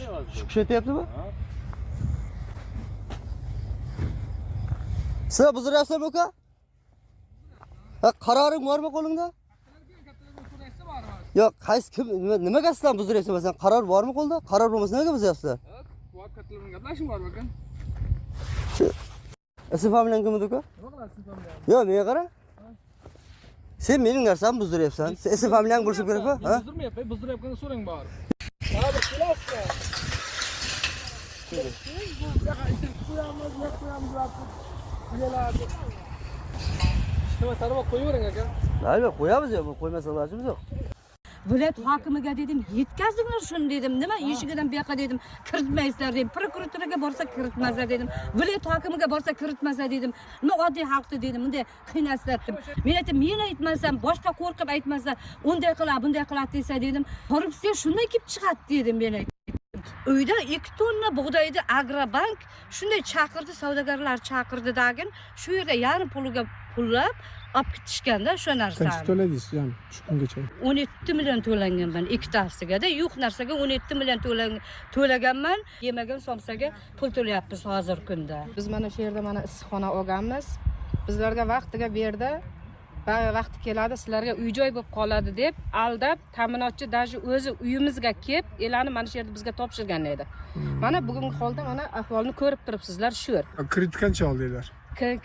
Kuchaytyapti bu? Sizlar buzdiryapsizmi uka? Ha, qaroring bormi qo'lingda? Yo'q, qaysi kim nimaga sizlar buzdiryapsiz masalan? Qaror bormi qo'lda? Qaror bo'lmasa nimaga buzyapsizlar? Yo'q, kattalar bilan gaplashim bor ekan. Ism familiyang kim edi uka? Yo'q, menga qara. Sen mening narsamni buzdiryapsan. Sen ism familiyang bo'lsa kerak-ku, ha? Buzdirmayapman, buzdiryapganda so'rang bor. Ha, bir kelasizmi? Nima tarmoq qo'yavering aka? Mayli, qo'yamiz yo'q, qo'ymasa ilojimiz yo'q. Viloyat hokimiga dedim, yetkazinglar shuni dedim. Nima eshigidan bu yoqqa dedim, kiritmaysizlar dedim. Prokuraturaga borsa kiritmasa dedim. Viloyat hokimiga borsa kiritmasa dedim. Nima oddiy xalqni dedim, bunday qiynasizlar dedim. Men aytdim, men aytmasam, boshqa qo'rqib aytmasa, unday qiladi, bunday qiladi desa dedim. Korrupsiya shunday kelib chiqadi dedim men aytdim. Uyda 2 tonna bug'doyni Agrobank shunday chaqirdi, savdogarlar chaqirdi dagin, shu yerda yarim puliga pullab olib ketishganda shu narsani. Qancha to'ladingiz, ya'ni shu kungacha? 17 million to'langanman ikkitasiga-da, yo'q narsaga 17 million to'laganman. Yemagan somsaga pul to'layapmiz hozirgi kunda. Biz mana shu yerda mana issiqxona olganmiz. Bizlarga vaqtiga berdi. Vaqti keladi, sizlarga uy-joy bo'lib qoladi deb aldab, ta'minotchi даже o'zi uyimizga kelib, elani mana shu yerda bizga topshirgan edi. Mana bugungi holda mana ahvolni ko'rib turibsizlar shu. Kredit qancha oldinglar?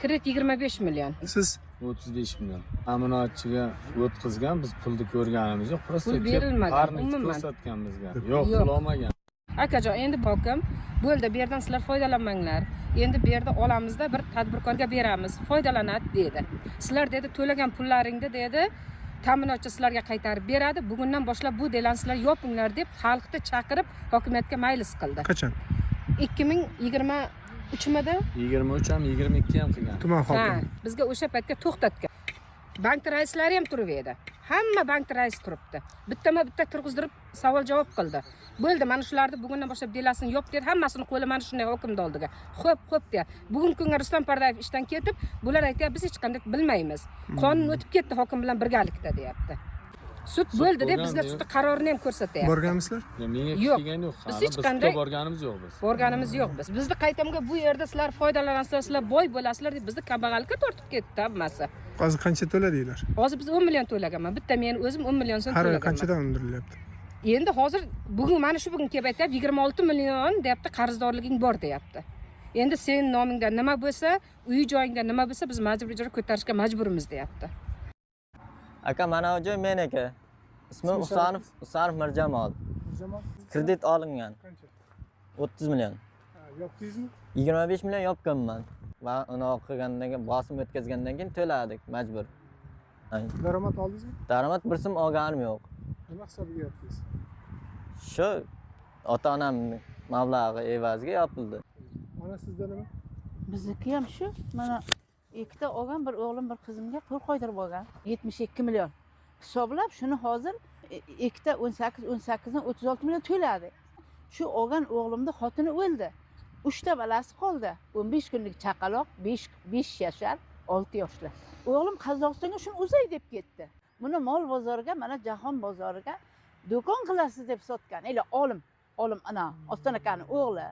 Kredit 25 million. Siz 35 million. Ta'minotchiga o'tkazgan, biz pulni ko'rganimiz yo'q. Prosta Pul berilmagan, umuman ko'rsatgan bizga. Yo'q, pul olmagan. Akajon, endi hokim bo'ldi, bu yerdan sizlar foydalanmanglar. Endi bu yerda olamizda bir tadbirkorga beramiz, foydalanadi dedi. Sizlar dedi to'lagan pullaringni dedi, ta'minotchi sizlarga qaytarib beradi. Bugundan boshlab bu delansizlar yopinglar deb xalqni chaqirib hokimiyatga maylis qildi. qachon? 2023mida 23 ham, 22 ham qilgan. Tuman hokim. Bizga o'sha paytga to'xtatgan. Bank raislari ham turib edi. Hamma bank raisi turibdi. Bittama-bitta turg'izdirib savol-javob qildi. Bo'ldi, mana shularni bugundan boshlab delasini yop dedi, hammasini qo'li mana shunday hokimni oldiga. Xo'p deya. Bugungi kunga Rustam Pardayev ishdan ketib, bular aytayapti, biz hech qanday bilmaymiz. Qonun o'tib ketdi hokim bilan birgalikda deyapti. Sud bo'ldi deb bizga sud qarorini ham ko'rsatyapti. Borganmisizlar? Menga Yo'q. kelgan yo'q. Biz Biz hech qanday borganimiz yo'q biz. Borganimiz yo'q biz. Bizni qaytamga bu yerda sizlar foydalanasizlar, sizlar boy bo'lasizlar deb bizni kambag'allikka tortib ketdi hammasi. Hozir qancha to'ladinglar? Hozir biz 10 million to'laganman. Bitta men o'zim 10 million so'm Har oy to'laganman. qanchadan undirilyapti? Endi hozir bugun mana shu bugun kelib aytayapti, 26 million deyapti, qarzdorliging bor deyapti. Endi sen nomingda nima bo'lsa, uy joyingda nima bo'lsa, biz majburiy ijro ko'tarishga majburimiz deyapti. Aka, mana bu joy meniki. Ismim Usanov Mirjamol. Kredit olingan. 30 million. Yopdingizmi? 25 million yopganman. Va uni qilgandan keyin bosim o'tkazgandan keyin to'ladik majbur. Daromad oldingizmi? Daromad bir so'm olganim yo'q. Nima hisobiga yopdingiz? Shu ota-onam mablag'i evaziga yopildi. Mana sizda nima? Bizniki ham shu. Mana ikkita olgan, bir o'g'lim, bir qizimga pul qo'ydirib olgan. 72 million. Hisoblab shuni hozir ikkita 18 dan 36 million to'ladi. Shu olgan o'g'limni xotini o'ldi. 3 ta balasi qoldi. 15 kunlik chaqaloq, 5 yashar, 6 yoshli. O'g'lim Qozog'istonga shuni uzay deb ketdi. Buni mol bozoriga, mana jahon bozoriga do'kon qilasiz deb sotgan. Olim ana Ostonakani o'g'li.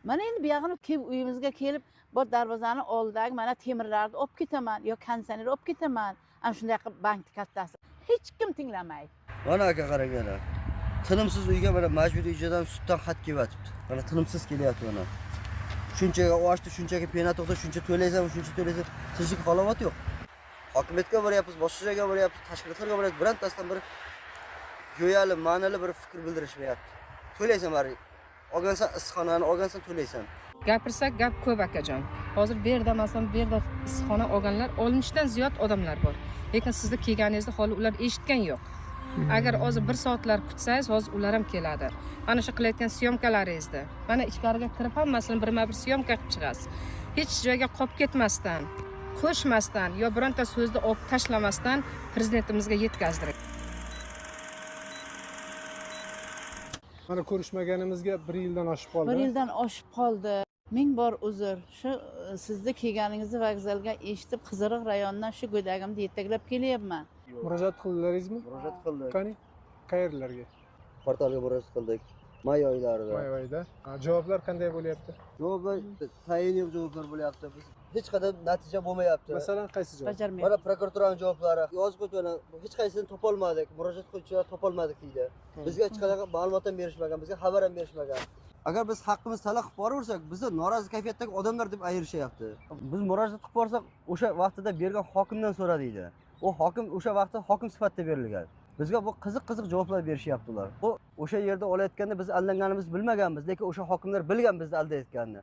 Mana endi bu yog'ini kelib uyimizga kelib, bu darvozani oldidagi mana temirlarni olib ketaman, yo konditsioner olib ketaman. Ana shunday qilib bankni kattasi. Hech kim tinglamaydi. Mana aka qaranglar. Tinimsiz uyga mana majburiy ijrodan suddan xat kelyapti. Mana tinimsiz kelyapti mana. Shunchaga ochdi, shunchaga pena to'xta, shuncha to'laysan, shuncha to'laysan. Tinchlik halovat yo'q. Hokimiyatga boryapmiz, boshqa joyga boryapmiz, tashkilotlarga boryapmiz. Birantasidan bir go'yali, ma'noli bir fikr bildirishmayapti. To'laysan bari. Olgansan issiqxonani, olgansan to'laysan. Gapirsak gap ko'p akajon. Hozir bu yerda masalan bu yerda issiqxona olganlar 60 dan ziyod odamlar bor. Lekin sizni kelganingizni hali ular eshitgan yo'q. Agar hozir 1 soatlar kutsangiz, hozir ular ham keladi. Mana shu qilayotgan syomkalaringizni, mana ichkariga kirib hammasini birma-bir syomka qilib chiqasiz. Hech joyga qolib ketmasdan, qo'shmasdan yo bironta so'zni olib tashlamasdan prezidentimizga yetkazdiring. Mana ko'rishmaganimizga 1 yildan oshib qoldi. 1 yildan oshib qoldi. Ming bor uzr. Shu sizni kelganingizni vokzalga eshitib, Qiziriq rayonidan shu go'dagimni yetaklab kelyapman. Murojaat qildingizmi? Murojaat qildik. Qani? Qayerlarga? Portalga murojaat qildik. May oylarida. May oyida. Javoblar qanday bo'lyapti? Javoblar tayin yo'q javoblar bo'lyapti. Biz hech qadar natija bo'lmayapti. Masalan, qaysi javob? bajarmayapti. Mana prokuraturaning javoblari yozib qo'ygan, hech qaysini topolmadik, murojaat qiluvchilar topolmadik deydi. Bizga hech qanaqa ma'lumot ham berishmagan, bizga xabar ham berishmagan. Agar biz haqqimizni talab qilib boraversak, bizni norozi kayfiyatdagi odamlar deb ayrishyapti. Biz murojaat qilib borsak, o'sha vaqtida bergan hokimdan so'ra deydi. U hokim o'sha vaqtda hokim sifatida berilgan. Bizga bu qiziq javoblar berishyapti ular. Bu o'sha yerda olayotganda biz aldanganimizni bilmaganmiz, lekin o'sha hokimlar bilgan bizni aldayotganini.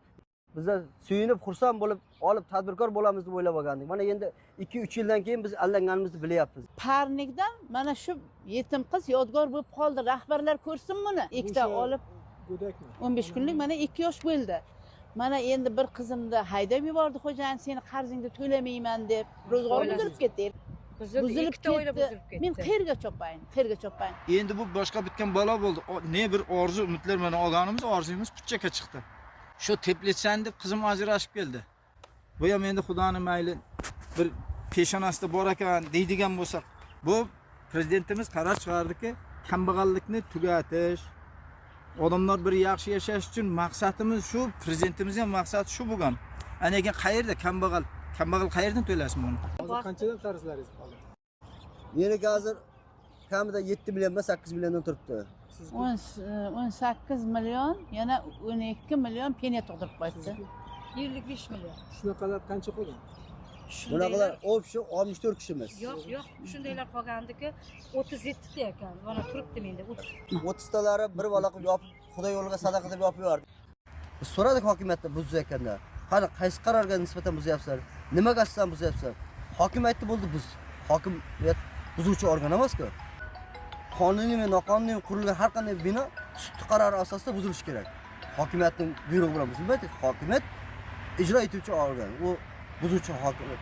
Bizlar suyunib, xursand bo'lib, olib tadbirkor bo'lamiz deb o'ylab olgandik. Mana endi 2-3 yildan keyin biz aldanganimizni bilyapmiz. Parnikdan mana shu yetim qiz yodgor bo'lib qoldi. Rahbarlar ko'rsin buni. Ikkita olib Go'dakmi? 15 kunlik mana 2 yosh bo'ldi. Mana endi bir qizimni haydab yubordi xo'jayin, seni qarzingni to'lamayman deb. Ro'zg'or buzilib ketdi. Buzilib ketdi. Men qayerga chopayin? Endi bu boshqa bitgan balo bo'ldi. Ne bir orzu, umidlar mana olganimiz, orzuyimiz puchchaka chiqdi. Shu teplitsan deb qizim ajrashib keldi. Bu ham endi Xudoning mayli bir peshonasida bor ekan deydigan bo'lsak, bu prezidentimiz qaror chiqardiki, kambag'allikni tugatish, odamlar bir yaxshi yashash uchun maqsadimiz shu, prezidentimizning ham maqsadi shu bo'lgan. Ana keyin qayerda kambag'al qayerdan to'lasin buni? Hozir qanchadan qarzlaringiz qoldi? Meniki hozir kamida 7 million va 8 milliondan turibdi. 18 million, yana 12 million penya tug'dirib qo'ydi. Yillik 5 million. Shunaqalar qancha qolgan? Bunaqalar o'pishib 64 kishimiz. Yo'q, shundaylar qolgandiki 37 ta ekan. Mana turibdi menda 30 talari bir bola qilib yopib, Xudo yo'liga sadaqa deb yopib yubordi. Biz so'radik hokimiyatdan buzayotganda. Qani qaysi qarorga nisbatan buzyapsizlar? Nimaga asosan buzyapsizlar? Hokim aytdi bo'ldi biz. Hokimiyat buzuvchi organ emas-ku. Qonuniy va noqonuniy qurilgan har qanday bino sud qarori asosida buzilishi kerak. Hokimiyatning buyrug'i bilan buzilmaydi. Hokimiyat ijro etuvchi organ. U buzuvchi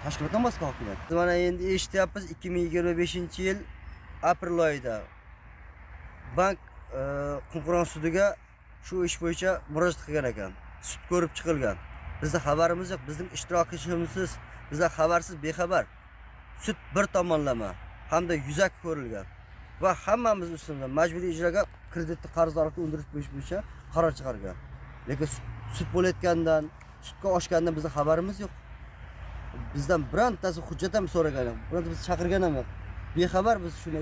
tashkilot emas-ku hokimiyat. Mana endi eshityapmiz 2025-yil aprel oyida bank konkurans sudiga shu ish bo'yicha murojaat qilgan ekan. Sud ko'rib chiqilgan. Bizda xabarimiz yo'q, bizning ishtirokchimizsiz, bizlar xabarsiz, bexabar. Sud bir tomonlama hamda yuzak ko'rilgan va hammamiz ustidan majburiy ijroga kreditni qarzdorlikni undirish bo'yicha qaror chiqargan. Lekin sud bo'layotgandan, sudga oshgandan bizning xabarimiz yo'q. Bizdan birontasi hujjat ham so'ragan, bironta bizni chaqirgan ham yo'q. Bexabar biz shuni.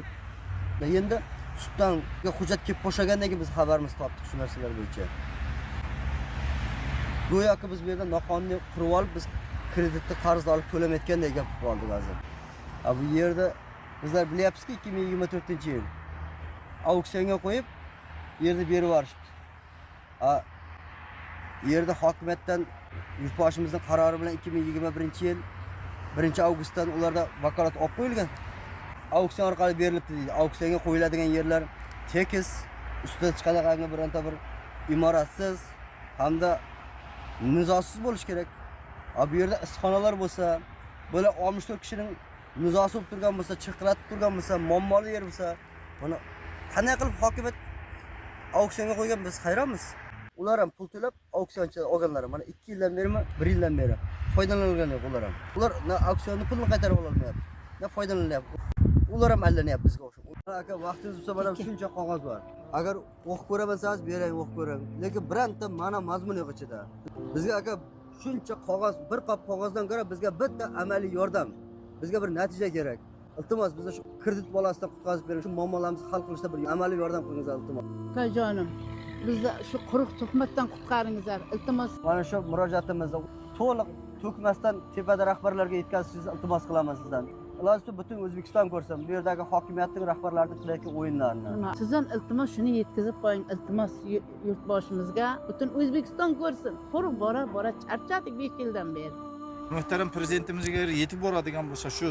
Endi suddan hujjat kelib qo'shagandan keyin biz xabarimiz topdik shu narsalar bo'yicha. Go'yoki biz bu yerda noqonuniy qurib olib, biz kreditni qarzdorlik to'lamayotganday gap qildik hozir. Bu yerda bizlar bilyapsizki 2024-yil auksionga qo'yib, yerni berib yuborishibdi. Yerda hokimiyatdan yurtboshimizning qarori bilan 2021-yil 1-avgustdan ularda vakolat olib qo'yilgan. Auksion orqali berilibdi deydi. Auksionga qo'yiladigan yerlar tekis, ustida chiqadigan bironta bir imoratsiz hamda nizosiz bo'lish kerak. Bu yerda issiqxonalar bo'lsa, böyle 64 kishining nizosi bo'lib turgan bo'lsa, chiqratib turgan bo'lsa, muammoli yer bo'lsa, buni qanday qilib hokimiyat auksionga qo'ygan biz hayronmiz. Ular ham pul to'lab auksionchilar olganlar mana 2 yildan berimi, 1 yildan beri foydalanilgan yo'q ular ham. Ular na auksionni pulini qaytarib ololmayapti, na foydalanyapti. Ular ham allanyapti bizga o'xshab. Aka vaqtingiz bo'lsa mana shuncha qog'oz bor. Agar o'qib ko'raman desangiz beraylik, o'qib ko'ring. Lekin bironta mana mazmun yo'q ichida. Bizga aka shuncha qog'oz, bir qop qog'ozdan ko'ra bizga bitta amaliy yordam, bizga bir natija kerak. Iltimos bizni shu kredit bolasidan qutqazib bering, shu muammolarimizni hal qilishda bir amaliy yordam qilingizlar iltimos. Akajonim, bizni shu quruq tuhmatdan qutqaringizlar, iltimos. Mana shu murojaatimizni to'liq to'kmasdan tepada rahbarlarga yetkazishingizni iltimos qilaman sizdan. Iloji butun O'zbekiston ko'rsin bu yerdagi hokimiyatning rahbarlarining qilayotgan o'yinlarini. Sizdan iltimos shuni yetkazib qo'ying, iltimos yurtboshimizga, butun O'zbekiston ko'rsin. Quruq bora charchadik 5 yildan beri. Muhtaram prezidentimizga yetib boradigan bo'lsa shu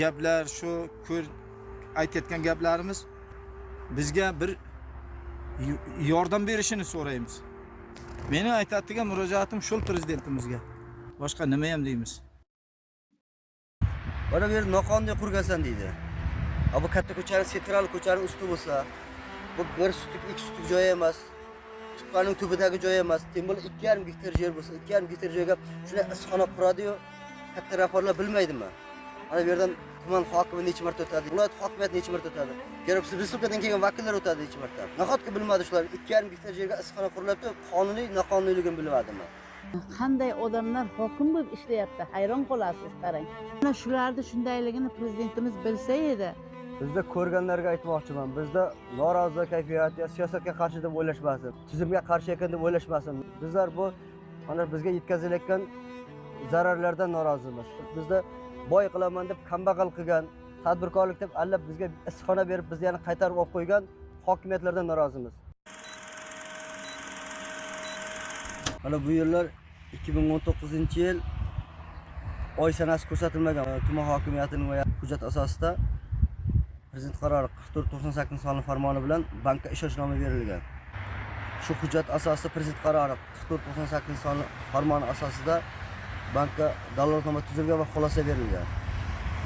gaplar, shu aytayotgan gaplarimiz bizga bir yordam berishini so'raymiz. Meni aytadigan murojaatim shu prezidentimizga. Boshqa nima ham deymiz? Mana bu yer noqonuniy qurgansan deydi. Bu katta ko'chaning sentral ko'chaning usti bo'lsa, bu 1 sutlik, 2 sutlik joy emas. Tuqqaning tubidagi joy emas. Tem bo'lib 2,5 gektar yer bo'lsa, 2,5 gektar joyga shunday issiqxona quradi-yu, katta rahbarlar bilmaydimi? Mana bu yerdan tuman hokimi necha marta o'tadi, viloyat hokimiyati necha marta o'tadi. Garib respublikadan kelgan vakillar o'tadi necha marta. Nahotki bilmadi shular 2,5 gektar yerga issiqxona qurilyapti, qonuniy, noqonuniyligini bilmadimi? Qanday odamlar hokim bo'lib ishlayapti, hayron qolasiz qarang. Mana shularni shundayligini prezidentimiz bilsa edi. Bizda ko'rganlarga aytmoqchiman, bizda norozi kayfiyat, siyosatga qarshi deb o'ylashmasin, tizimga qarshi ekan deb o'ylashmasin. Bizlar bu mana bizga yetkazilayotgan zararlardan norozimiz. Bizda boy qilaman deb kambag'al qilgan, tadbirkorlik deb allab bizga issiqxona berib, bizni yana qaytarib olib qo'ygan hokimiyatlardan norozimiz. Mana bu yillar 2019-yil oy sanasi ko'rsatilmagan tuman hokimiyatining hujjat asosida prezident qarori 4498 sonli farmoni bilan bankka ishonchnoma berilgan. Shu hujjat asosida prezident qarori 4498 sonli farmoni asosida bankka dalolatnoma tuzilgan va xulosa berilgan.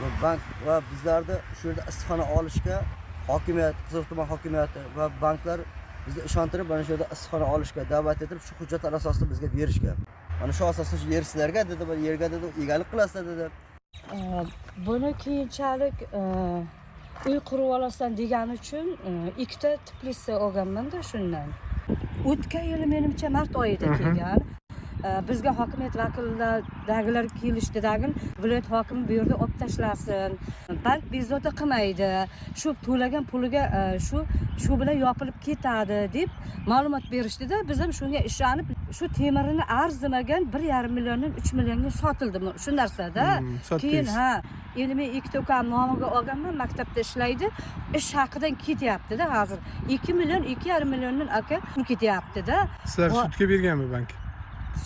Va bank va bizlarni shu yerda issiqxona olishga hokimiyat, Qiziq tuman hokimiyati va banklar bizni ishontirib, mana shu yerda issiqxona olishga da'vat etib, shu hujjatlar asosida bizga berishgan. Mana shu asosda shu yer sizlarga dedi, bir yerga dedi, egalik qilasizlar dedi. Buni keyinchalik uy qurib olasan degani uchun ikkita teplitsa olganman-da shundan. O'tgan yili menimcha mart oyida kelgan. Bizga hokimiyat vakillaridagilar kelishdidagi viloyat hokimi bu yerda olib tashlasin. Bank bezovta qilmaydi. Shu to'lagan puliga shu bilan yopilib ketadi deb ma'lumot berishdida, biz ham shunga ishonib, shu temirini arzimagan 1,5 milliondan 3 millionga sotildi shu narsada. Keyin endi men ikkita ukam nomiga olganman, maktabda ishlaydi. Ish haqidan ketyapti-da hozir. 2 million, 2,5 milliondan aka ketyapti-da. Sizlar sudga berganmi bank?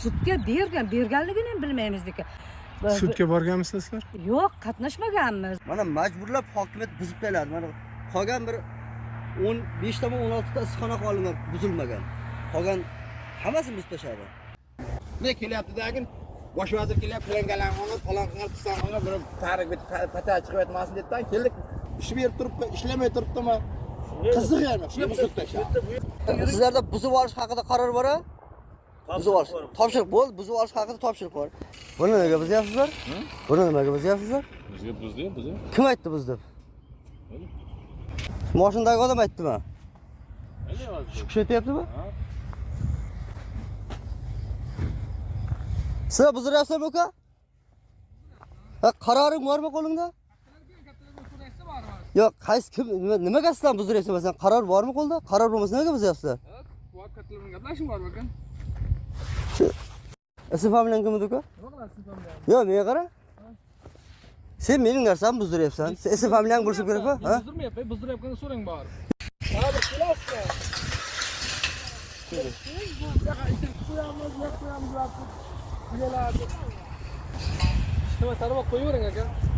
Sudga berganligini bilmaymiz lekin. Sudga borganmisizlar sizlar? Yo'q, qatnashmaganmiz. Mana majburlab hokimiyat buzib qo'yiladi. Mana qolgan bir 15 tama 16 ta issiqxona qolingan, buzilmagan. Qolgan hammasini buzib tashladi. Ne kelyapti-dagin bosh vazir kelyapti, filangalarni olib, falonqani qilsanlar, bir tarik bir pata chiqib yotmasin debdan keldik. Ish berib turibdi, ishlamay turibdimi? Qiziq yana, shuni buzib tashladi. Sizlarda buzib olish haqida qaror bor-a? Buzib olish. Topshiriq bo'ldi, buzib olish haqida topshiriq bor. Buni nimaga buzyapsizlar? Buni nimaga buzyapsizlar? Bizga buzdi, bizni. Kim aytdi buzdi? Mashinadagi odam aytdimi? Shu kishi aytyaptimi? Sizlar buziryapsizmi uka? Qaroring bormi qo'lingda? Yo'q, qaysi kim nimaga sizlar buziryapsiz? Masalan, qaror bormi qo'lda? Qaror bo'lmasa nimaga buzyapsizlar? Bu kattalarning gaplashib bor ekan. Ism familiyang kim edi uka? Yo'q, menga qara. Sen mening narsamni buzdiryapsan. Sen ism familiyang bo'lsa kerak-ku, ha? Buzdirmayapman, buzdiryapganda so'rang bor.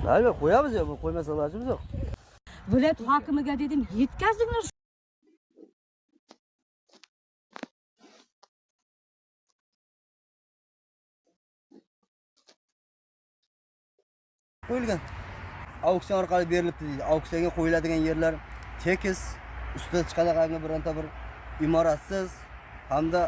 Albatta qo'yamiz ya, bu qo'ymasa ilojimiz yo'q. Viloyat hokimiga dedim, yetkazdinglar. Qo'yilgan. Auksion orqali berilibdi deydi. Auksionga qo'yiladigan yerlar tekis, ustida chiqadigan bironta bir imoratsiz hamda